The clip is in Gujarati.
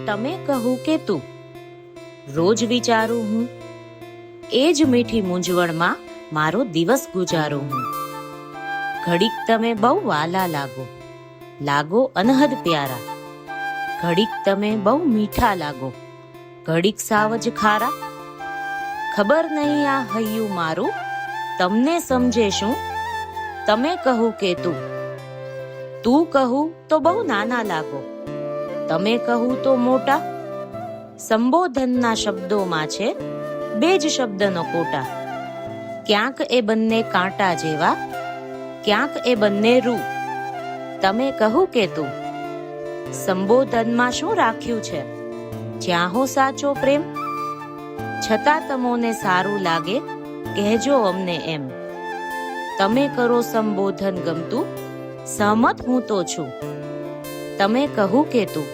તમે કહું કે તું, રોજ વિચારું હું, એ જ મીઠી મૂંઝવણમાં મારો દિવસ ગુજારું હું. ઘડીક તમે બહુ વાલા લાગો, લાગો અનહદ પ્યારા. ઘડીક તમે બહુ મીઠા લાગો, ઘડીક સાવ જ ખારા. ખબર નહીં આ હૈયું મારું તમને સમજે શું, તમે કહું કે તું. તું કહું તો બહુ નાના લાગો, તમે કહું તો મોટા. સંબોધનના શબ્દોમાં છે બે જ શબ્દનો કોટા. ક્યાંક એ બંને કાંટા જેવા, ક્યાંક એ બંને રૂ. તમે કહું કે તું. સંબોધનમાં શું રાખ્યું છે, જ્યાં હો સાચો પ્રેમ. છતાં તમોને સારું લાગે કહેજો અમને એમ. તમે કરો સંબોધન ગમતું, સહમત હું તો છું. તમે કહું કે તું.